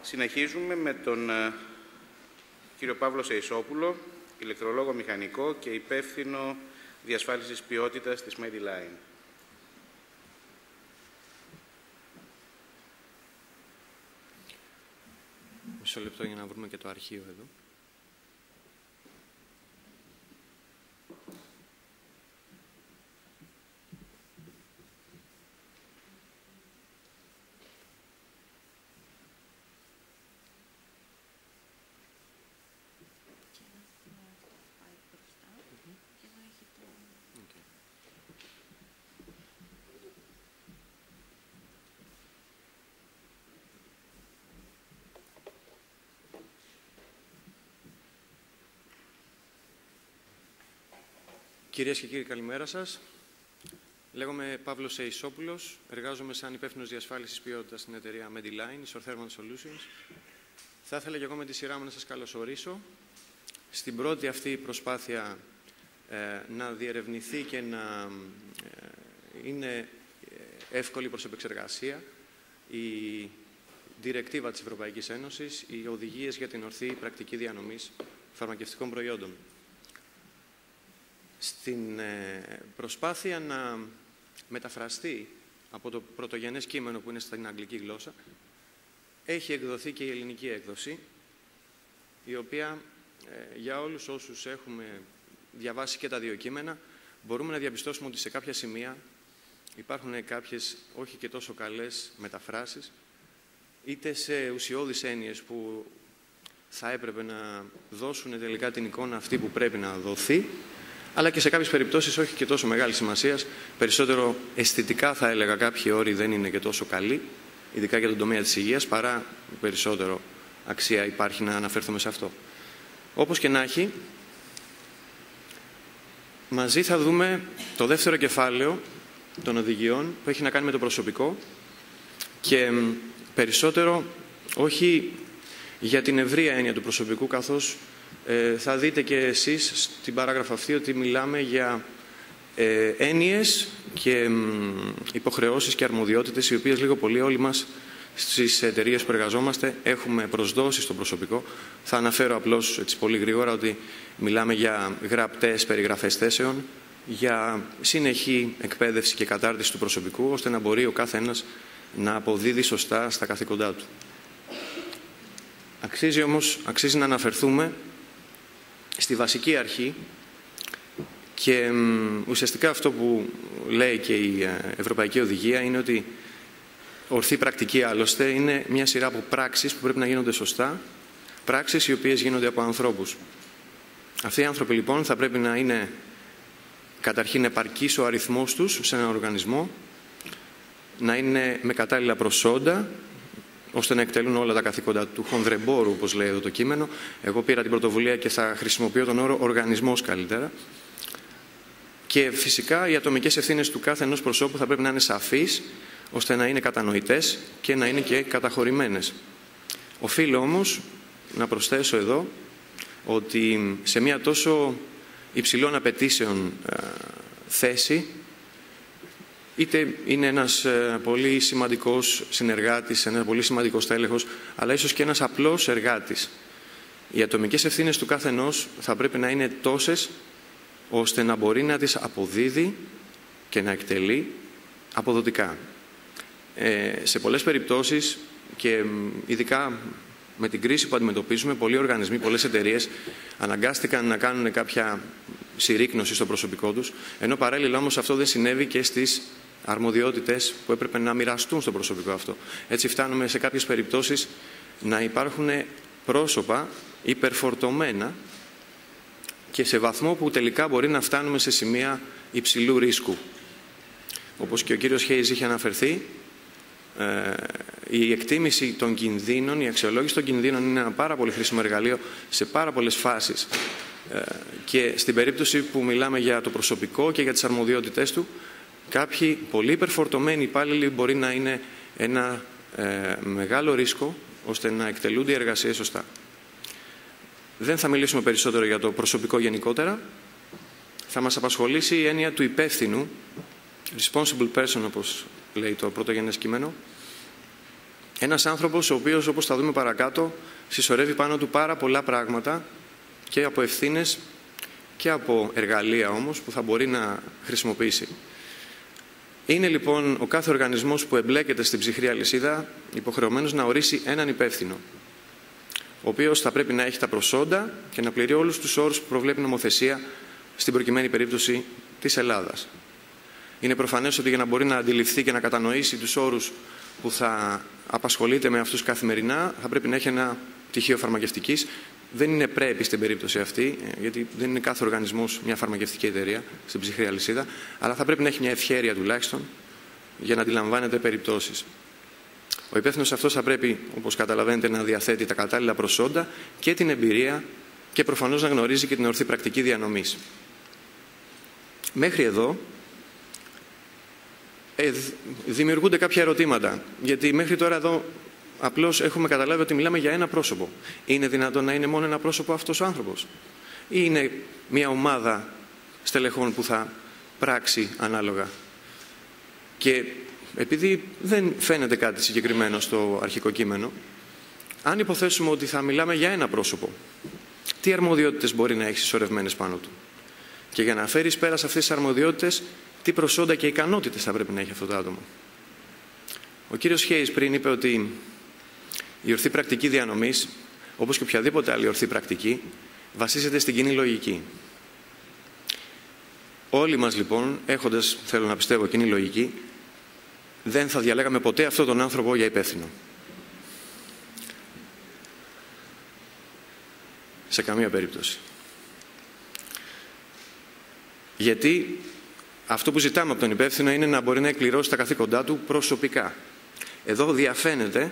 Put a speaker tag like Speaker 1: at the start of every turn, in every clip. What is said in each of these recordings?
Speaker 1: Συνεχίζουμε με τον κύριο Παύλο Σεϊσόπουλο, ηλεκτρολόγο μηχανικό και υπεύθυνο διασφάλισης ποιότητας της Mediline.
Speaker 2: Μισό λεπτό για να βρούμε και το αρχείο εδώ. Κυρίες και κύριοι, καλημέρα σας. Λέγομαι Παύλος Σεϊσόπουλος, εργάζομαι σαν υπεύθυνος διασφάλισης ποιότητας στην εταιρεία Mediline, Thermal Solutions. Θα ήθελα και εγώ με τη σειρά μου να σας καλωσορίσω στην πρώτη αυτή προσπάθεια να διερευνηθεί και να είναι εύκολη προς επεξεργασία η διρεκτίβα της Ευρωπαϊκής Ένωσης, οι οδηγίες για την ορθή πρακτική διανομής φαρμακευτικών προϊόντων. Στην προσπάθεια να μεταφραστεί από το πρωτογενές κείμενο που είναι στην αγγλική γλώσσα, έχει εκδοθεί και η ελληνική έκδοση, η οποία για όλους όσους έχουμε διαβάσει και τα δύο κείμενα, μπορούμε να διαπιστώσουμε ότι σε κάποια σημεία υπάρχουν κάποιες όχι και τόσο καλές μεταφράσεις, είτε σε ουσιώδεις έννοιες που θα έπρεπε να δώσουν τελικά την εικόνα αυτή που πρέπει να δοθεί, αλλά και σε κάποιες περιπτώσεις όχι και τόσο μεγάλη σημασίας, περισσότερο αισθητικά θα έλεγα κάποιοι όροι δεν είναι και τόσο καλοί, ειδικά για τον τομέα της υγείας, παρά περισσότερο αξία υπάρχει να αναφερθούμε σε αυτό. Όπως και να έχει, μαζί θα δούμε το δεύτερο κεφάλαιο των οδηγιών που έχει να κάνει με το προσωπικό και περισσότερο όχι για την ευρεία έννοια του προσωπικού, καθώς θα δείτε και εσείς στην παράγραφο αυτή ότι μιλάμε για έννοιες και υποχρεώσεις και αρμοδιότητες οι οποίες λίγο πολύ όλοι μας στις εταιρείες που εργαζόμαστε έχουμε προσδώσει στο προσωπικό. Θα αναφέρω απλώς έτσι πολύ γρήγορα ότι μιλάμε για γραπτές περιγραφές θέσεων, για συνεχή εκπαίδευση και κατάρτιση του προσωπικού, ώστε να μπορεί ο κάθε ένας να αποδίδει σωστά στα καθήκοντά του. Αξίζει να αναφερθούμε στη βασική αρχή και ουσιαστικά αυτό που λέει και η Ευρωπαϊκή Οδηγία είναι ότι ορθή πρακτική άλλωστε είναι μια σειρά από πράξεις που πρέπει να γίνονται σωστά, πράξεις οι οποίες γίνονται από ανθρώπους. Αυτοί οι άνθρωποι λοιπόν θα πρέπει να είναι καταρχήν επαρκής ο αριθμός τους σε έναν οργανισμό, να είναι με κατάλληλα προσόντα, ώστε να εκτελούν όλα τα καθήκοντα του χονδρεμπόρου, όπως λέει εδώ το κείμενο. Εγώ πήρα την πρωτοβουλία και θα χρησιμοποιώ τον όρο οργανισμός καλύτερα. Και φυσικά οι ατομικές ευθύνες του κάθε ενός προσώπου θα πρέπει να είναι σαφείς, ώστε να είναι κατανοητές και να είναι και καταχωρημένες. Οφείλω όμως να προσθέσω εδώ ότι σε μια τόσο υψηλών απαιτήσεων θέση, είτε είναι ένας πολύ σημαντικός συνεργάτης, ένας πολύ σημαντικός τέλεχος, αλλά ίσως και ένας απλός εργάτης. Οι ατομικές ευθύνες του καθενός θα πρέπει να είναι τόσες, ώστε να μπορεί να τις αποδίδει και να εκτελεί αποδοτικά. Σε πολλές περιπτώσεις και ειδικά με την κρίση που αντιμετωπίζουμε, πολλοί οργανισμοί, πολλές εταιρείες αναγκάστηκαν να κάνουν κάποια συρρίκνωση στο προσωπικό τους, ενώ παράλληλα όμως αυτό δεν συνέβη και στις αρμοδιότητες που έπρεπε να μοιραστούν στο προσωπικό αυτό. Έτσι φτάνουμε σε κάποιες περιπτώσεις να υπάρχουν πρόσωπα υπερφορτωμένα και σε βαθμό που τελικά μπορεί να φτάνουμε σε σημεία υψηλού ρίσκου. Όπως και ο κύριος Χέιζ είχε αναφερθεί, η εκτίμηση των κινδύνων, η αξιολόγηση των κινδύνων είναι ένα πάρα πολύ χρήσιμο εργαλείο σε πάρα πολλές φάσεις. Και στην περίπτωση που μιλάμε για το προσωπικό και για τις αρμοδιότητές του, κάποιοι πολύ υπερφορτωμένοι υπάλληλοι μπορεί να είναι ένα μεγάλο ρίσκο ώστε να εκτελούνται οι εργασίες σωστά. Δεν θα μιλήσουμε περισσότερο για το προσωπικό γενικότερα. Θα μας απασχολήσει η έννοια του υπεύθυνου, responsible person όπως λέει το πρωτογενές κείμενο, Ένας άνθρωπος ο οποίος, όπως θα δούμε παρακάτω, συσσωρεύει πάνω του πάρα πολλά πράγματα και από ευθύνες και από εργαλεία όμως που θα μπορεί να χρησιμοποιήσει. Είναι λοιπόν ο κάθε οργανισμός που εμπλέκεται στην ψυχρή αλυσίδα υποχρεωμένος να ορίσει έναν υπεύθυνο, ο οποίος θα πρέπει να έχει τα προσόντα και να πληρεί όλους τους όρους που προβλέπει η νομοθεσία στην προκειμένη περίπτωση της Ελλάδας. Είναι προφανές ότι για να μπορεί να αντιληφθεί και να κατανοήσει τους όρους που θα απασχολείται με αυτούς καθημερινά, θα πρέπει να έχει ένα πτυχίο φαρμακευτικής. Δεν είναι πρέπει στην περίπτωση αυτή, γιατί δεν είναι κάθε οργανισμός μια φαρμακευτική εταιρεία στην ψυχρή αλυσίδα, αλλά θα πρέπει να έχει μια ευχέρεια τουλάχιστον για να αντιλαμβάνεται περιπτώσεις. Ο υπεύθυνος αυτός θα πρέπει, όπως καταλαβαίνετε, να διαθέτει τα κατάλληλα προσόντα και την εμπειρία και προφανώς να γνωρίζει και την ορθή πρακτική διανομής. Μέχρι εδώ δημιουργούνται κάποια ερωτήματα, γιατί μέχρι τώρα εδώ απλώς έχουμε καταλάβει ότι μιλάμε για ένα πρόσωπο. Είναι δυνατόν να είναι μόνο ένα πρόσωπο αυτός ο άνθρωπος, ή είναι μια ομάδα στελεχών που θα πράξει ανάλογα? Και επειδή δεν φαίνεται κάτι συγκεκριμένο στο αρχικό κείμενο, αν υποθέσουμε ότι θα μιλάμε για ένα πρόσωπο, τι αρμοδιότητες μπορεί να έχει συσσωρευμένες πάνω του? Και για να φέρει πέρα σε αυτές τις αρμοδιότητες, τι προσόντα και ικανότητες θα πρέπει να έχει αυτό το άτομο? Ο κύριος Χέις πριν είπε ότι η ορθή πρακτική διανομής, όπως και οποιαδήποτε άλλη ορθή πρακτική, βασίζεται στην κοινή λογική. Όλοι μας λοιπόν, έχοντας, θέλω να πιστεύω, κοινή λογική, δεν θα διαλέγαμε ποτέ αυτόν τον άνθρωπο για υπεύθυνο. Σε καμία περίπτωση. Γιατί αυτό που ζητάμε από τον υπεύθυνο είναι να μπορεί να εκπληρώσει τα καθήκοντά του προσωπικά. Εδώ διαφαίνεται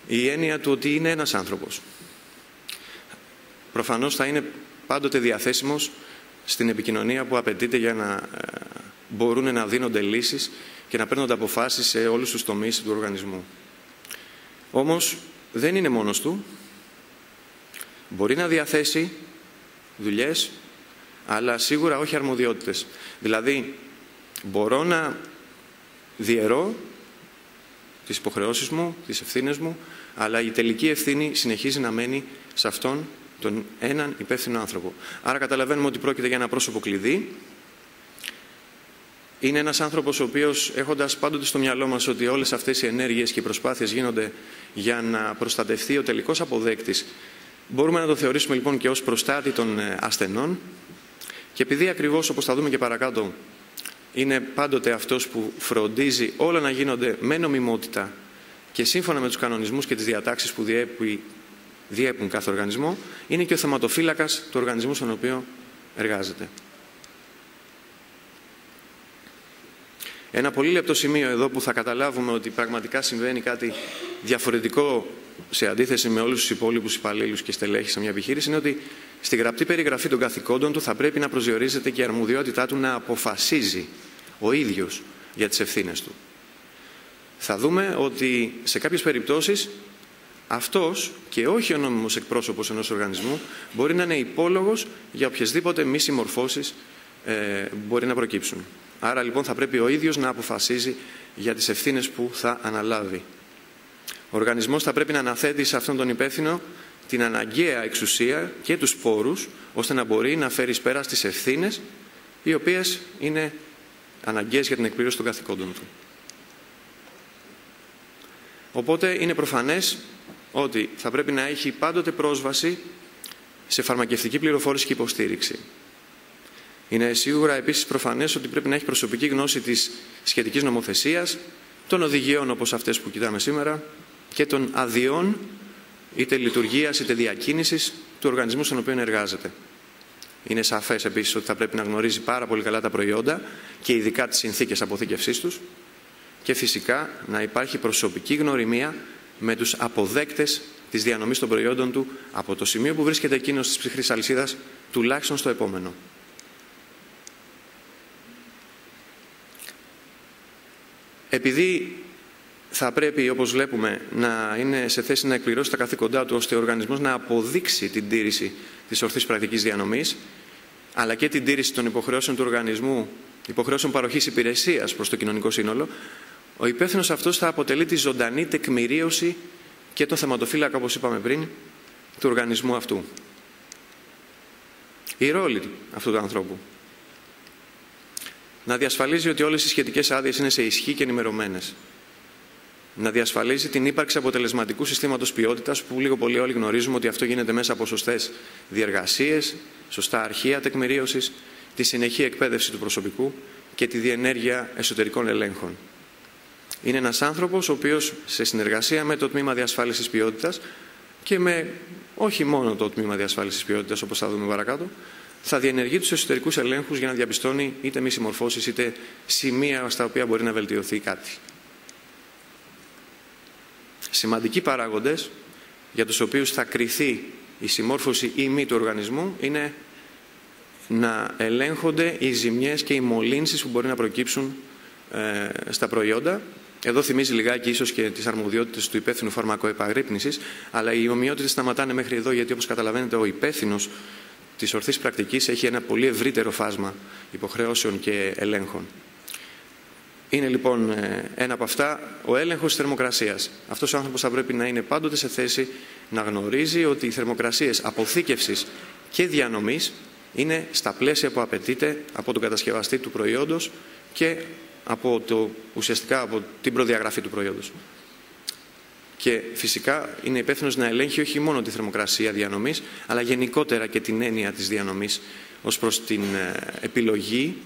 Speaker 2: η έννοια του ότι είναι ένας άνθρωπος. Προφανώς θα είναι πάντοτε διαθέσιμος στην επικοινωνία που απαιτείται για να μπορούν να δίνονται λύσεις και να παίρνονται αποφάσεις σε όλους τους τομείς του οργανισμού. Όμως δεν είναι μόνος του. Μπορεί να διαθέσει δουλειές, αλλά σίγουρα όχι αρμοδιότητες. Δηλαδή, μπορώ να διαιρώ τις υποχρεώσεις μου, τις ευθύνες μου, αλλά η τελική ευθύνη συνεχίζει να μένει σε αυτόν τον έναν υπεύθυνο άνθρωπο. Άρα καταλαβαίνουμε ότι πρόκειται για ένα πρόσωπο κλειδί. Είναι ένας άνθρωπος ο οποίος, έχοντας πάντοτε στο μυαλό μας ότι όλες αυτές οι ενέργειες και οι προσπάθειες γίνονται για να προστατευτεί ο τελικός αποδέκτης, μπορούμε να το θεωρήσουμε λοιπόν και ως προστάτη των ασθενών. Και επειδή ακριβώς, όπως θα δούμε και παρακάτω, είναι πάντοτε αυτός που φροντίζει όλα να γίνονται με νομιμότητα και σύμφωνα με τους κανονισμούς και τις διατάξεις που διέπουν κάθε οργανισμό, είναι και ο θεματοφύλακας του οργανισμού στον οποίο εργάζεται. Ένα πολύ λεπτό σημείο εδώ που θα καταλάβουμε ότι πραγματικά συμβαίνει κάτι διαφορετικό σε αντίθεση με όλους τους υπόλοιπους υπαλλήλους και στελέχη σε μια επιχείρηση, είναι ότι στη γραπτή περιγραφή των καθηκόντων του θα πρέπει να προσδιορίζεται και η αρμοδιότητά του να αποφασίζει ο ίδιος για τις ευθύνες του. Θα δούμε ότι σε κάποιες περιπτώσεις αυτός και όχι ο νόμιμος εκπρόσωπος ενός οργανισμού μπορεί να είναι υπόλογος για οποιασδήποτε μη συμμορφώσεις μπορεί να προκύψουν. Άρα λοιπόν θα πρέπει ο ίδιος να αποφασίζει για τις ευθύνες που θα αναλάβει. Ο οργανισμός θα πρέπει να αναθέτει σε αυτόν τον υπεύθυνο την αναγκαία εξουσία και τους πόρους, ώστε να μπορεί να φέρει πέρα στις ευθύνες, οι οποίες είναι αναγκαίες για την εκπλήρωση των καθηκόντων του. Οπότε είναι προφανές ότι θα πρέπει να έχει πάντοτε πρόσβαση σε φαρμακευτική πληροφόρηση και υποστήριξη. Είναι σίγουρα επίσης προφανές ότι πρέπει να έχει προσωπική γνώση της σχετικής νομοθεσίας, των οδηγιών όπως αυτές που κοιτάμε σήμερα και των αδειών είτε λειτουργίας είτε διακίνησης του οργανισμού στον οποίο εργάζεται. Είναι σαφές επίσης ότι θα πρέπει να γνωρίζει πάρα πολύ καλά τα προϊόντα και ειδικά τις συνθήκες αποθήκευσής τους και φυσικά να υπάρχει προσωπική γνωριμία με τους αποδέκτες της διανομής των προϊόντων του από το σημείο που βρίσκεται εκείνος της ψυχρής αλυσίδας τουλάχιστον στο επόμενο. Επειδή θα πρέπει, όπως βλέπουμε, να είναι σε θέση να εκπληρώσει τα καθήκοντά του, ώστε ο οργανισμός να αποδείξει την τήρηση της ορθής πρακτικής διανομής, αλλά και την τήρηση των υποχρεώσεων του οργανισμού, υποχρεώσεων παροχής υπηρεσίας προς το κοινωνικό σύνολο, ο υπεύθυνος αυτός θα αποτελεί τη ζωντανή τεκμηρίωση και το θεματοφύλακα, όπως είπαμε πριν, του οργανισμού αυτού. Η ρόλη αυτού του ανθρώπου: να διασφαλίζει ότι όλες οι σχετικές άδειες είναι σε ισχύ και ενημερωμένες. Να διασφαλίζει την ύπαρξη αποτελεσματικού συστήματος ποιότητας, που λίγο πολύ όλοι γνωρίζουμε ότι αυτό γίνεται μέσα από σωστές διεργασίες, σωστά αρχεία τεκμηρίωσης, τη συνεχή εκπαίδευση του προσωπικού και τη διενέργεια εσωτερικών ελέγχων. Είναι ένας άνθρωπος ο οποίος, σε συνεργασία με το Τμήμα Διασφάλισης Ποιότητας και με όχι μόνο το Τμήμα Διασφάλισης Ποιότητας, όπως θα δούμε παρακάτω, θα διενεργεί τους εσωτερικούς ελέγχους για να διαπιστώνει είτε μη συμμορφώσεις είτε σημεία στα οποία μπορεί να βελτιωθεί κάτι. Σημαντικοί παράγοντες για τους οποίους θα κριθεί η συμμόρφωση ή μη του οργανισμού είναι να ελέγχονται οι ζημιές και οι μολύνσεις που μπορεί να προκύψουν στα προϊόντα. Εδώ θυμίζει λιγάκι ίσως και τις αρμοδιότητες του υπεύθυνου φαρμακοεπαγρύπνησης, αλλά οι ομοιότητες σταματάνε μέχρι εδώ, γιατί όπως καταλαβαίνετε ο υπεύθυνος της ορθής πρακτικής έχει ένα πολύ ευρύτερο φάσμα υποχρεώσεων και ελέγχων. Είναι λοιπόν ένα από αυτά ο έλεγχος της θερμοκρασίας. Αυτός ο άνθρωπος θα πρέπει να είναι πάντοτε σε θέση να γνωρίζει ότι οι θερμοκρασίες αποθήκευσης και διανομής είναι στα πλαίσια που απαιτείται από τον κατασκευαστή του προϊόντος και ουσιαστικά από την προδιαγραφή του προϊόντος. Και φυσικά είναι υπεύθυνος να ελέγχει όχι μόνο τη θερμοκρασία διανομής, αλλά γενικότερα και την έννοια της διανομής ως προς την επιλογή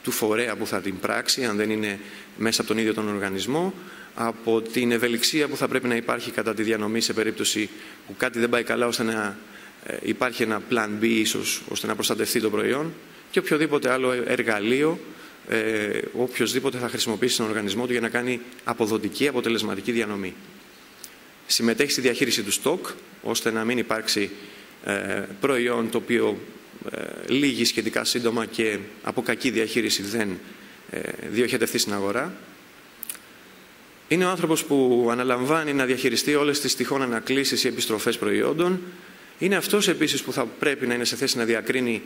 Speaker 2: του φορέα που θα την πράξει, αν δεν είναι μέσα από τον ίδιο τον οργανισμό, από την ευελιξία που θα πρέπει να υπάρχει κατά τη διανομή σε περίπτωση που κάτι δεν πάει καλά, ώστε να υπάρχει ένα plan B ίσως, ώστε να προστατευτεί το προϊόν, και οποιοδήποτε άλλο εργαλείο οποιοσδήποτε θα χρησιμοποιήσει τον οργανισμό του για να κάνει αποδοτική, αποτελεσματική διανομή. Συμμετέχει στη διαχείριση του στόκ, ώστε να μην υπάρξει προϊόν το οποίο λύγει σχετικά σύντομα και από κακή διαχείριση δεν διοχετευτεί στην αγορά. Είναι ο άνθρωπος που αναλαμβάνει να διαχειριστεί όλες τις τυχόν ανακλήσεις ή επιστροφές προϊόντων. Είναι αυτός επίσης που θα πρέπει να είναι σε θέση να διακρίνει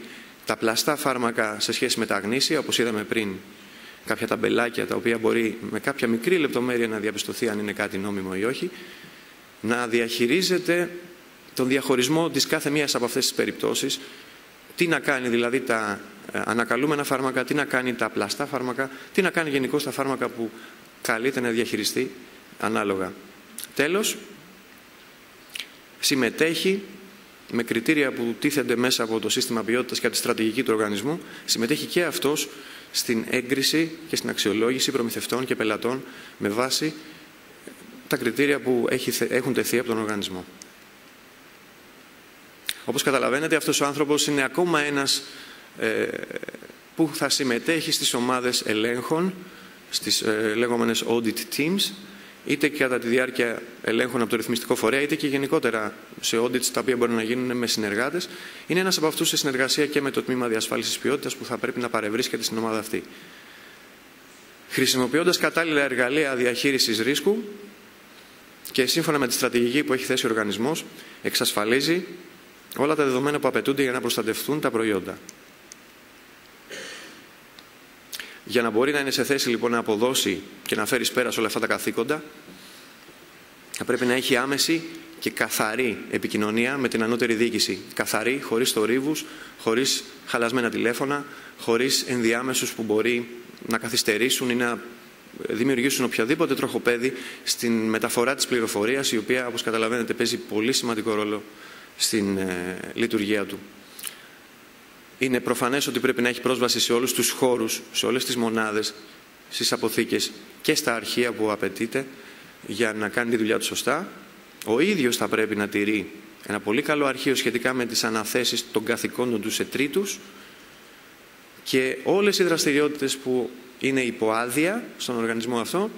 Speaker 2: τα πλαστά φάρμακα σε σχέση με τα γνήσια, όπως είδαμε πριν, κάποια ταμπελάκια τα οποία μπορεί με κάποια μικρή λεπτομέρεια να διαπιστωθεί αν είναι κάτι νόμιμο ή όχι. Να διαχειρίζεται τον διαχωρισμό της κάθε μίας από αυτές τις περιπτώσεις, τι να κάνει δηλαδή τα ανακαλούμενα φάρμακα, τι να κάνει τα πλαστά φάρμακα, τι να κάνει γενικώς τα φάρμακα που καλείται να διαχειριστεί ανάλογα. Τέλος, συμμετέχει με κριτήρια που τίθενται μέσα από το σύστημα ποιότητας και από τη στρατηγική του οργανισμού, συμμετέχει και αυτός στην έγκριση και στην αξιολόγηση προμηθευτών και πελατών με βάση τα κριτήρια που έχουν τεθεί από τον οργανισμό. Όπως καταλαβαίνετε, αυτός ο άνθρωπος είναι ακόμα ένας που θα συμμετέχει στις ομάδες ελέγχων, στις λεγόμενες audit teams, είτε κατά τη διάρκεια ελέγχων από το ρυθμιστικό φορέα, είτε και γενικότερα σε audits τα οποία μπορεί να γίνουν με συνεργάτες. Είναι ένας από αυτούς σε συνεργασία και με το Τμήμα Διασφάλισης Ποιότητας που θα πρέπει να παρευρίσκεται στην ομάδα αυτή. Χρησιμοποιώντας κατάλληλα εργαλεία διαχείρισης ρίσκου και σύμφωνα με τη στρατηγική που έχει θέσει ο οργανισμός, εξασφαλίζει όλα τα δεδομένα που απαιτούνται για να προστατευτούν τα προϊόντα. Για να μπορεί να είναι σε θέση λοιπόν να αποδώσει και να φέρει πέρα σε όλα αυτά τα καθήκοντα, θα πρέπει να έχει άμεση και καθαρή επικοινωνία με την ανώτερη διοίκηση. Καθαρή, χωρίς θορύβους, χωρίς χαλασμένα τηλέφωνα, χωρίς ενδιάμεσους που μπορεί να καθυστερήσουν ή να δημιουργήσουν οποιαδήποτε τροχοπέδι στην μεταφορά της πληροφορίας, η οποία, όπως καταλαβαίνετε, παίζει πολύ σημαντικό ρόλο στην λειτουργία του. Είναι προφανές ότι πρέπει να έχει πρόσβαση σε όλους τους χώρους, σε όλες τις μονάδες, στις αποθήκες και στα αρχεία που απαιτείται για να κάνει τη δουλειά του σωστά. Ο ίδιος θα πρέπει να τηρεί ένα πολύ καλό αρχείο σχετικά με τις αναθέσεις των καθηκόντων του σε τρίτους και όλες οι δραστηριότητες που είναι υπό άδεια στον οργανισμό αυτό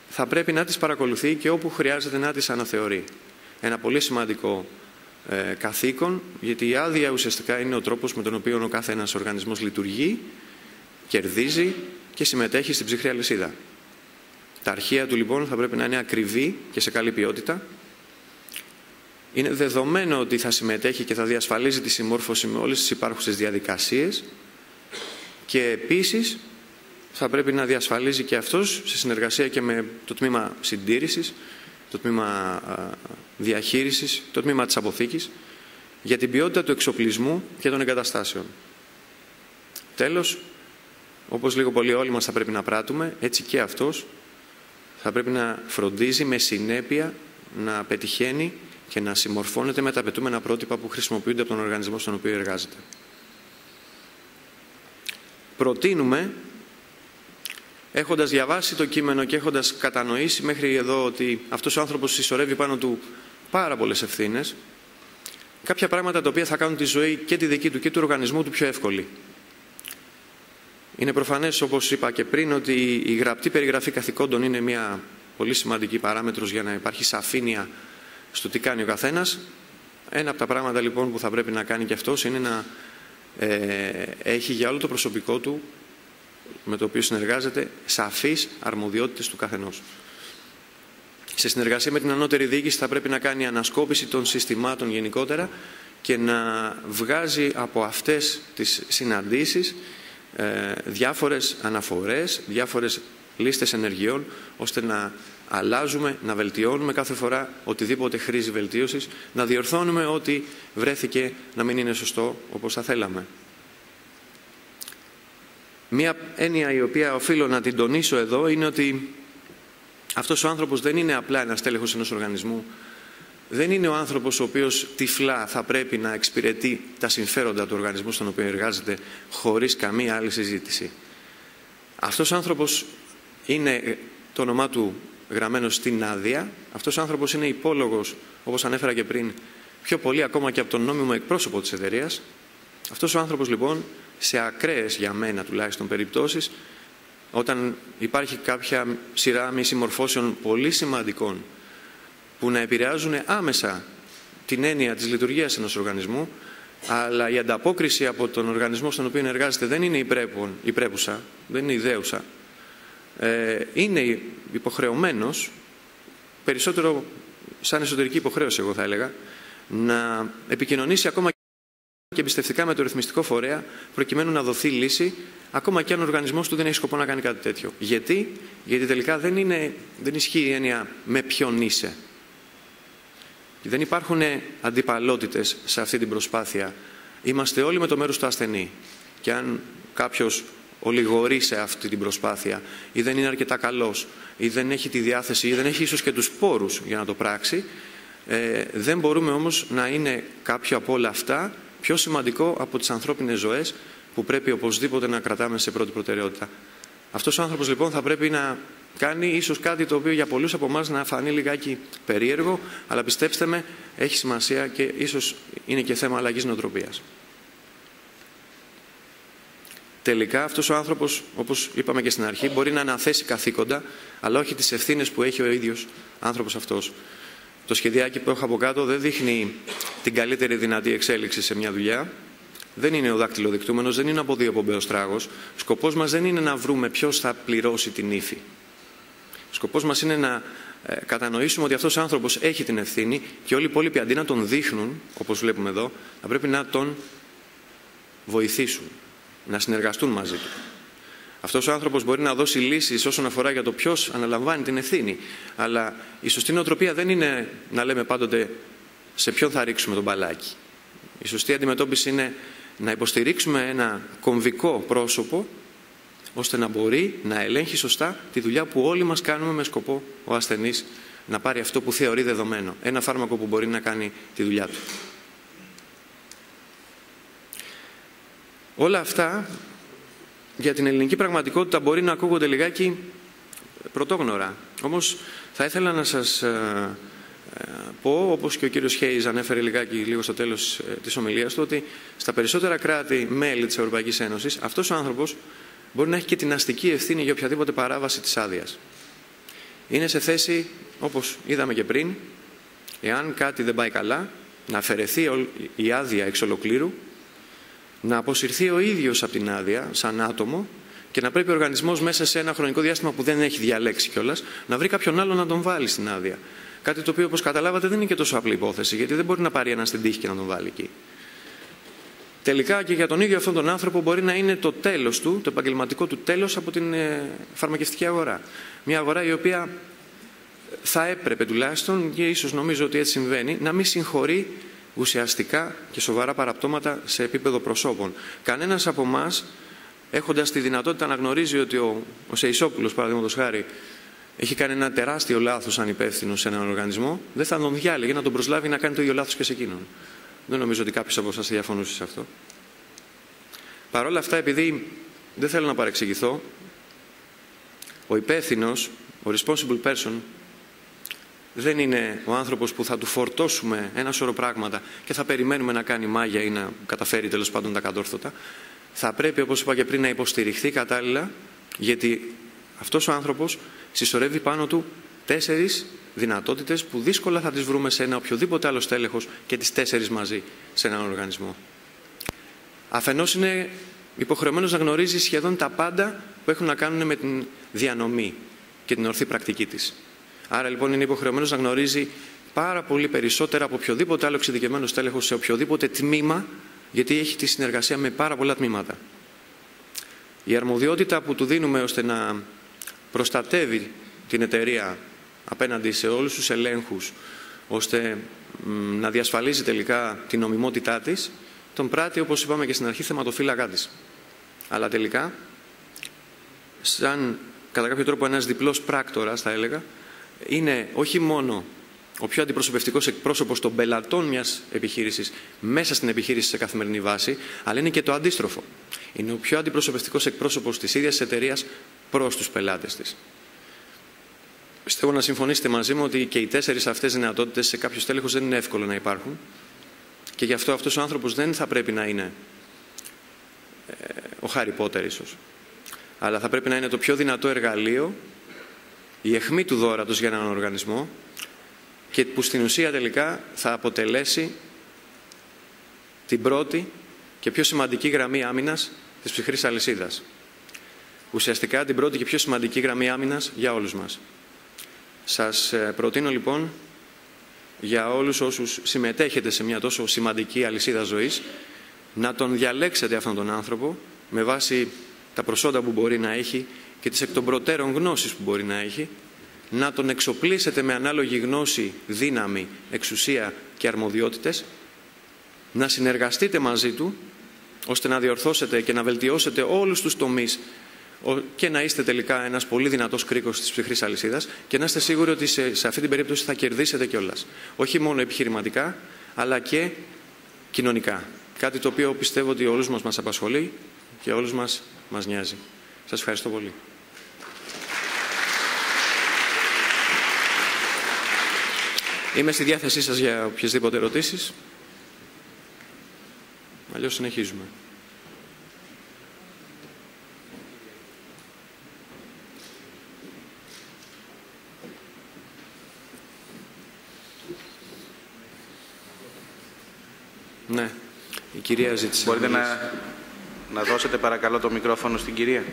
Speaker 2: θα πρέπει να τις παρακολουθεί και όπου χρειάζεται να τις αναθεωρεί. Ένα πολύ σημαντικό καθήκον, γιατί η άδεια ουσιαστικά είναι ο τρόπος με τον οποίο ο κάθε ένας οργανισμός λειτουργεί, κερδίζει και συμμετέχει στην ψυχρή αλυσίδα. Τα αρχεία του λοιπόν θα πρέπει να είναι ακριβή και σε καλή ποιότητα. Είναι δεδομένο ότι θα συμμετέχει και θα διασφαλίζει τη συμμόρφωση με όλες τις υπάρχουσες διαδικασίες και επίσης θα πρέπει να διασφαλίζει και αυτός σε συνεργασία και με το τμήμα συντήρησης, το τμήμα διαχείρισης, το τμήμα της αποθήκης, για την ποιότητα του εξοπλισμού και των εγκαταστάσεων. Τέλος, όπως λίγο πολύ όλοι μας θα πρέπει να πράττουμε, έτσι και αυτός θα πρέπει να φροντίζει με συνέπεια να πετυχαίνει και να συμμορφώνεται με τα απαιτούμενα πρότυπα που χρησιμοποιούνται από τον οργανισμό στον οποίο εργάζεται. Προτείνουμε, έχοντας διαβάσει το κείμενο και έχοντας κατανοήσει μέχρι εδώ ότι αυτός ο άνθρωπος συσσωρεύει πάνω του πάρα πολλές ευθύνες, κάποια πράγματα τα οποία θα κάνουν τη ζωή και τη δική του και του οργανισμού του πιο εύκολη. Είναι προφανές, όπως είπα και πριν, ότι η γραπτή περιγραφή καθηκόντων είναι μια πολύ σημαντική παράμετρος για να υπάρχει σαφήνεια στο τι κάνει ο καθένας. Ένα από τα πράγματα λοιπόν που θα πρέπει να κάνει και αυτός είναι να έχει για όλο το προσωπικό του με το οποίο συνεργάζεται σαφείς αρμοδιότητες του καθενός. Σε συνεργασία με την ανώτερη διοίκηση θα πρέπει να κάνει ανασκόπηση των συστημάτων γενικότερα και να βγάζει από αυτές τις συναντήσεις διάφορες αναφορές, διάφορες λίστες ενεργειών, ώστε να αλλάζουμε, να βελτιώνουμε κάθε φορά οτιδήποτε χρήζει βελτίωσης, να διορθώνουμε ό,τι βρέθηκε να μην είναι σωστό όπως θα θέλαμε. Μία έννοια η οποία οφείλω να την τονίσω εδώ είναι ότι αυτός ο άνθρωπος δεν είναι απλά ένας τέλεχος ενός οργανισμού, δεν είναι ο άνθρωπος ο οποίος τυφλά θα πρέπει να εξυπηρετεί τα συμφέροντα του οργανισμού στον οποίο εργάζεται χωρίς καμία άλλη συζήτηση. Αυτός ο άνθρωπος είναι το όνομά του γραμμένο στην άδεια, αυτός ο άνθρωπος είναι υπόλογος, όπως ανέφερα και πριν, πιο πολύ ακόμα και από τον νόμιμο εκπρόσωπο της εταιρείας. Αυτός ο άνθρωπος λοιπόν, σε ακραίες για μένα τουλάχιστον περιπτώσεις, όταν υπάρχει κάποια σειρά μη συμμορφώσεων πολύ σημαντικών που να επηρεάζουν άμεσα την έννοια της λειτουργίας ενός οργανισμού, αλλά η ανταπόκριση από τον οργανισμό στον οποίο εργάζεται δεν είναι υπρέπουσα, δεν είναι ιδέουσα, είναι υποχρεωμένος, περισσότερο σαν εσωτερική υποχρέωση εγώ θα έλεγα, να επικοινωνήσει ακόμα και εμπιστευτικά με το ρυθμιστικό φορέα προκειμένου να δοθεί λύση, ακόμα και αν ο οργανισμός του δεν έχει σκοπό να κάνει κάτι τέτοιο. Γιατί τελικά δεν ισχύει η έννοια με ποιον είσαι. Δεν υπάρχουν αντιπαλότητες σε αυτή την προσπάθεια. Είμαστε όλοι με το μέρος του ασθενή. Και αν κάποιος ολιγορεί σε αυτή την προσπάθεια ή δεν είναι αρκετά καλός ή δεν έχει τη διάθεση ή δεν έχει ίσως και τους πόρους για να το πράξει, δεν μπορούμε όμως να είναι κάποιο από όλα αυτά πιο σημαντικό από τις ανθρώπινες ζωές που πρέπει οπωσδήποτε να κρατάμε σε πρώτη προτεραιότητα. Αυτός ο άνθρωπος λοιπόν θα πρέπει να κάνει ίσως κάτι το οποίο για πολλούς από εμάς να φανεί λιγάκι περίεργο, αλλά πιστέψτε με, έχει σημασία και ίσως είναι και θέμα αλλαγής νοοτροπίας. Τελικά αυτός ο άνθρωπος, όπως είπαμε και στην αρχή, μπορεί να αναθέσει καθήκοντα, αλλά όχι τις ευθύνες που έχει ο ίδιος άνθρωπος αυτός. Το σχεδιάκι που έχω από κάτω δεν δείχνει την καλύτερη δυνατή εξέλιξη σε μια δουλειά. Δεν είναι ο δακτυλοδεικτούμενος, δεν είναι από δύο πομπαίος τράγος. Σκοπός μας δεν είναι να βρούμε ποιος θα πληρώσει την ύφη. Σκοπός μας είναι να κατανοήσουμε ότι αυτός ο άνθρωπος έχει την ευθύνη και όλοι οι υπόλοιποι αντί να τον δείχνουν, όπως βλέπουμε εδώ, θα πρέπει να τον βοηθήσουν, να συνεργαστούν μαζί του. Αυτός ο άνθρωπος μπορεί να δώσει λύσεις όσον αφορά για το ποιος αναλαμβάνει την ευθύνη. Αλλά η σωστή νοοτροπία δεν είναι να λέμε πάντοτε σε ποιον θα ρίξουμε τον μπαλάκι. Η σωστή αντιμετώπιση είναι να υποστηρίξουμε ένα κομβικό πρόσωπο ώστε να μπορεί να ελέγχει σωστά τη δουλειά που όλοι μας κάνουμε με σκοπό ο ασθενής να πάρει αυτό που θεωρεί δεδομένο. Ένα φάρμακο που μπορεί να κάνει τη δουλειά του. Όλα αυτά για την ελληνική πραγματικότητα μπορεί να ακούγονται λιγάκι πρωτόγνωρα. Όμως θα ήθελα να σας πω, όπως και ο κύριος Χέις ανέφερε λίγο στο τέλος της ομιλίας του, ότι στα περισσότερα κράτη-μέλη της Ευρωπαϊκής Ένωσης αυτός ο άνθρωπος μπορεί να έχει και την αστική ευθύνη για οποιαδήποτε παράβαση της άδειας. Είναι σε θέση, όπως είδαμε και πριν, εάν κάτι δεν πάει καλά, να αφαιρεθεί η άδεια εξ ολοκλήρου, να αποσυρθεί ο ίδιος από την άδεια, σαν άτομο, και να πρέπει ο οργανισμός μέσα σε ένα χρονικό διάστημα που δεν έχει διαλέξει κιόλας, να βρει κάποιον άλλο να τον βάλει στην άδεια. Κάτι το οποίο, όπως καταλάβατε, δεν είναι και τόσο απλή υπόθεση, γιατί δεν μπορεί να πάρει έναν στην τύχη και να τον βάλει εκεί. Τελικά και για τον ίδιο αυτόν τον άνθρωπο μπορεί να είναι το τέλος του, το επαγγελματικό του τέλος από την φαρμακευτική αγορά. Μια αγορά η οποία θα έπρεπε τουλάχιστον, και ίσως νομίζω ότι έτσι συμβαίνει, να μην συγχωρεί ουσιαστικά και σοβαρά παραπτώματα σε επίπεδο προσώπων. Κανένας από εμάς, έχοντας τη δυνατότητα να γνωρίζει ότι ο Σεϊσόπουλος, παραδείγματος χάρη, έχει κάνει ένα τεράστιο λάθος σαν υπεύθυνος σε έναν οργανισμό, δεν θα τον διάλεγε να τον προσλάβει να κάνει το ίδιο λάθος και σε εκείνον. Δεν νομίζω ότι κάποιος από εσάς διαφωνούσε σε αυτό. Παρ' όλα αυτά, επειδή δεν θέλω να παρεξηγηθώ, ο υπεύθυνος, ο responsible person, δεν είναι ο άνθρωπος που θα του φορτώσουμε ένα σωρό πράγματα και θα περιμένουμε να κάνει μάγια ή να καταφέρει τέλος πάντων τα κατόρθωτα. Θα πρέπει, όπως είπα και πριν, να υποστηριχθεί κατάλληλα, γιατί αυτός ο άνθρωπος συσσωρεύει πάνω του 4 δυνατότητες που δύσκολα θα τις βρούμε σε ένα οποιοδήποτε άλλο στέλεχος και τις 4 μαζί σε έναν οργανισμό. Αφενός είναι υποχρεωμένος να γνωρίζει σχεδόν τα πάντα που έχουν να κάνουν με την διανομή και την ορθή πρακτική της. Άρα λοιπόν είναι υποχρεωμένος να γνωρίζει πάρα πολύ περισσότερα από οποιοδήποτε άλλο εξειδικευμένο στέλεχος σε οποιοδήποτε τμήμα, γιατί έχει τη συνεργασία με πάρα πολλά τμήματα. Η αρμοδιότητα που του δίνουμε ώστε να προστατεύει την εταιρεία απέναντι σε όλους τους ελέγχους, ώστε να διασφαλίζει τελικά την νομιμότητά της, τον πράττει, όπως είπαμε και στην αρχή, θεματοφύλακά της. Αλλά τελικά, σαν κατά κάποιο τρόπο ένας διπλός πράκτορας, θα έλεγα, είναι όχι μόνο ο πιο αντιπροσωπευτικός εκπρόσωπος των πελατών μιας επιχείρησης μέσα στην επιχείρηση σε καθημερινή βάση, αλλά είναι και το αντίστροφο. Είναι ο πιο αντιπροσωπευτικός εκπρόσωπος της ίδιας της εταιρείας προς τους πελάτες της. Πιστεύω να συμφωνήσετε μαζί μου ότι και οι 4 αυτές δυνατότητες σε κάποιο στέλεχος δεν είναι εύκολο να υπάρχουν και γι' αυτό αυτός ο άνθρωπος δεν θα πρέπει να είναι ο Χάρι Πότερ ίσως, αλλά θα πρέπει να είναι το πιο δυνατό εργαλείο, η αιχμή του δώρατος για έναν οργανισμό και που στην ουσία τελικά θα αποτελέσει την πρώτη και πιο σημαντική γραμμή άμυνας της ψυχρής αλυσίδας. Ουσιαστικά την πρώτη και πιο σημαντική γραμμή άμυνας για όλους μας. Σας προτείνω λοιπόν για όλους όσους συμμετέχετε σε μια τόσο σημαντική αλυσίδα ζωής να τον διαλέξετε αυτόν τον άνθρωπο με βάση τα προσόντα που μπορεί να έχει και τις εκ των προτέρων γνώσεις που μπορεί να έχει, να τον εξοπλίσετε με ανάλογη γνώση, δύναμη, εξουσία και αρμοδιότητες, να συνεργαστείτε μαζί του ώστε να διορθώσετε και να βελτιώσετε όλους τους τομείς και να είστε τελικά ένας πολύ δυνατός κρίκος της ψυχρής αλυσίδας και να είστε σίγουροι ότι σε αυτή την περίπτωση θα κερδίσετε κιόλας. Όχι μόνο επιχειρηματικά, αλλά και κοινωνικά. Κάτι το οποίο πιστεύω ότι όλους μας απασχολεί και όλους μας νοιάζει. Σας ευχαριστώ πολύ. Είμαι στη διάθεσή σας για οποιασδήποτε ερωτήσεις. Αλλιώς συνεχίζουμε. Ναι, η κυρία ζήτησε.
Speaker 1: Μπορείτε να δώσετε παρακαλώ το μικρόφωνο στην κυρία.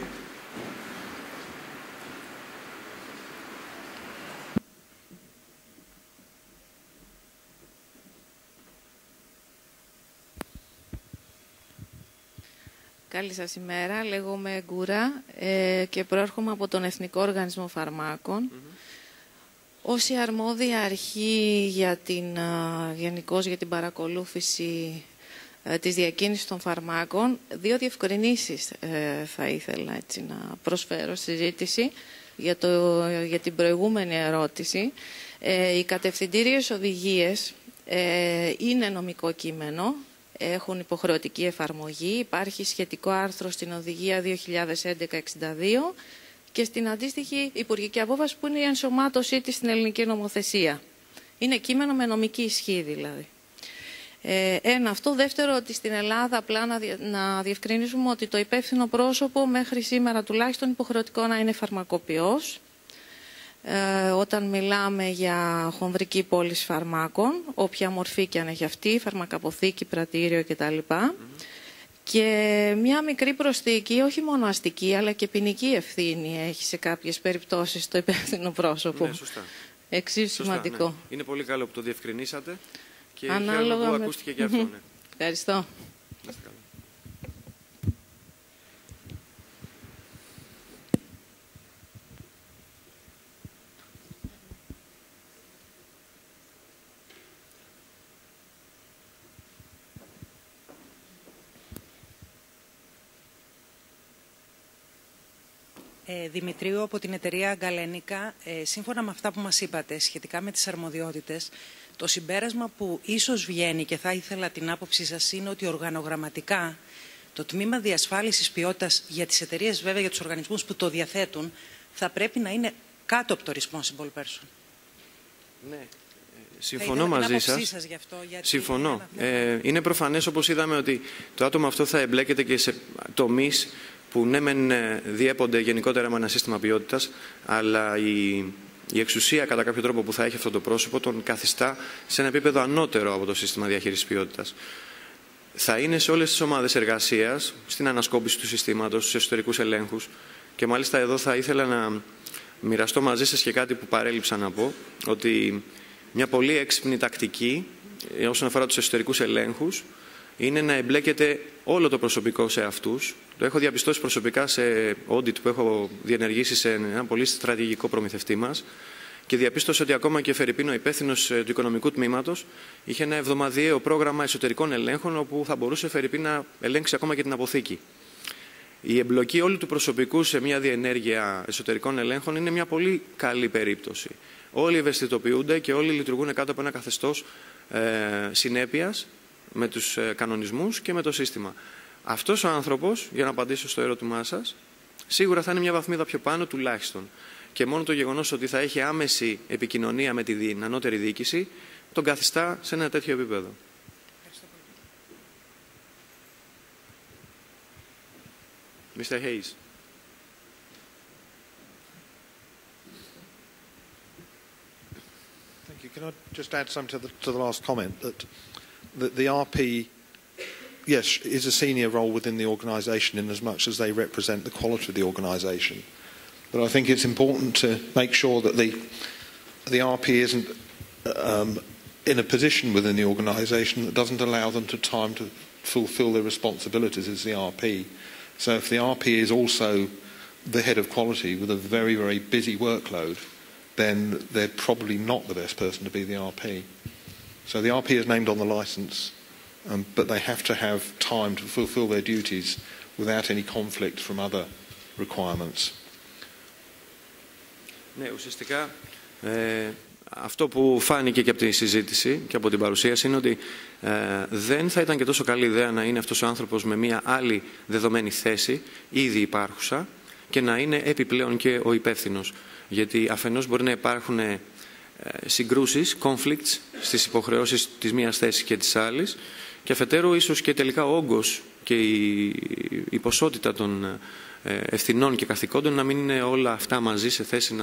Speaker 3: Καλή σας ημέρα. Λέγομαι Γκούρα και προέρχομαι από τον Εθνικό Οργανισμό Φαρμάκων. Ως η αρμόδια αρχή γενικώς για την παρακολούθηση της διακίνησης των φαρμάκων, 2 διευκρινήσεις θα ήθελα έτσι να προσφέρω στη συζήτηση για την προηγούμενη ερώτηση. Οι κατευθυντήριες οδηγίες είναι νομικό κείμενο, έχουν υποχρεωτική εφαρμογή, υπάρχει σχετικό άρθρο στην Οδηγία 2011-62 και στην αντίστοιχη υπουργική απόφαση που είναι η ενσωμάτωσή της στην ελληνική νομοθεσία. Είναι κείμενο με νομική ισχύ δηλαδή. Ένα αυτό. Δεύτερο, ότι στην Ελλάδα απλά να διευκρινίσουμε ότι το υπεύθυνο πρόσωπο μέχρι σήμερα τουλάχιστον υποχρεωτικό να είναι φαρμακοποιός. Όταν μιλάμε για χονδρική πώληση φαρμάκων, όποια μορφή και αν έχει αυτή, φαρμακαποθήκη, πρατήριο κτλ. Και μια μικρή προσθήκη, όχι μόνο αστική, αλλά και ποινική ευθύνη έχει σε κάποιες περιπτώσεις το υπεύθυνο πρόσωπο.
Speaker 2: Ναι, σωστά.
Speaker 3: Εξίσου σημαντικό.
Speaker 2: Ναι. Είναι πολύ καλό που το διευκρινίσατε και
Speaker 3: ανάλογα
Speaker 2: που ακούστηκε και αυτό. Ναι.
Speaker 3: Ευχαριστώ.
Speaker 4: Δημητρίου από την εταιρεία Γκαλένικα. Σύμφωνα με αυτά που μας είπατε σχετικά με τις αρμοδιότητες, το συμπέρασμα που ίσως βγαίνει και θα ήθελα την άποψή σας είναι ότι οργανογραμματικά το τμήμα διασφάλισης ποιότητας για τις εταιρείες, βέβαια για τους οργανισμούς που το διαθέτουν, θα πρέπει να είναι κάτω από το responsible person.
Speaker 2: Ναι. Συμφωνώ μαζί σας. Συμφωνώ. Είναι προφανές, όπως είδαμε, ότι το άτομο αυτό θα εμπλέκεται και σε τομείς που ναι μεν διέπονται γενικότερα με ένα σύστημα ποιότητας, αλλά η εξουσία κατά κάποιο τρόπο που θα έχει αυτό το πρόσωπο τον καθιστά σε ένα επίπεδο ανώτερο από το σύστημα διαχείρισης ποιότητας. Θα είναι σε όλες τις ομάδες εργασίας, στην ανασκόπηση του συστήματος, στους εσωτερικούς ελέγχους, και μάλιστα εδώ θα ήθελα να μοιραστώ μαζί σας και κάτι που παρέλειψα να πω, ότι μια πολύ έξυπνη τακτική όσον αφορά τους εσωτερικούς ελέγχους είναι να εμπλέκεται όλο το προσωπικό σε αυτούς. Το έχω διαπιστώσει προσωπικά σε audit που έχω διενεργήσει σε ένα πολύ στρατηγικό προμηθευτή μας και διαπίστωσε ότι ακόμα και φερειπίν ο υπεύθυνος του οικονομικού τμήματος είχε ένα εβδομαδιαίο πρόγραμμα εσωτερικών ελέγχων όπου θα μπορούσε φερειπίν να ελέγξει ακόμα και την αποθήκη. Η εμπλοκή όλου του προσωπικού σε μια διενέργεια εσωτερικών ελέγχων είναι μια πολύ καλή περίπτωση. Όλοι ευαισθητοποιούνται και όλοι λειτουργούν κάτω από ένα καθεστώς συνέπειας με τους κανονισμούς και με το σύστημα. Αυτός ο άνθρωπος, για να απαντήσω στο ερώτημά σας, σίγουρα θα είναι μια βαθμίδα πιο πάνω τουλάχιστον. Και μόνο το γεγονός ότι θα έχει άμεση επικοινωνία με την ανώτερη διοίκηση τον καθιστά σε ένα τέτοιο επίπεδο. Mr. Hayes.
Speaker 5: Thank you. Can I just add something to the last comment? That the RP, yes, is a senior role within the organisation in as much as they represent the quality of the organisation. But I think it's important to make sure that the RP isn't in a position within the organisation that doesn't allow them time to fulfil their responsibilities as the RP. So if the RP is also the head of quality with a very, very busy workload, then they're probably not the best person to be the RP. So the RP is named on the licence, but they have to have time to fulfil their duties without any conflict from other requirements.
Speaker 2: Ναι, ουσιαστικά αυτό που φάνηκε και από τη συζήτηση και από την παρουσίαση είναι ότι δεν θα ήταν και τόσο καλή ιδέα να είναι αυτός ο άνθρωπος με μια άλλη δεδομένη θέση, ήδη υπάρχουσα, και να είναι επιπλέον και ο υπεύθυνος. Γιατί αφενός μπορεί να υπάρχουν συγκρούσεις, conflicts στις υποχρεώσεις της μίας θέσης και της άλλης, και αφετέρου ίσως και τελικά ο όγκος και η ποσότητα των ευθυνών και καθηκόντων να μην είναι όλα αυτά μαζί σε θέση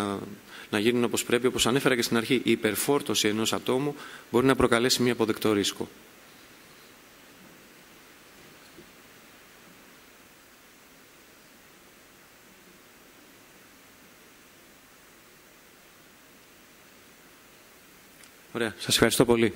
Speaker 2: να γίνουν όπως πρέπει. Όπως ανέφερα και στην αρχή, η υπερφόρτωση ενός ατόμου μπορεί να προκαλέσει μια αποδεκτό ρίσκο. Ωραία. Σας ευχαριστώ πολύ.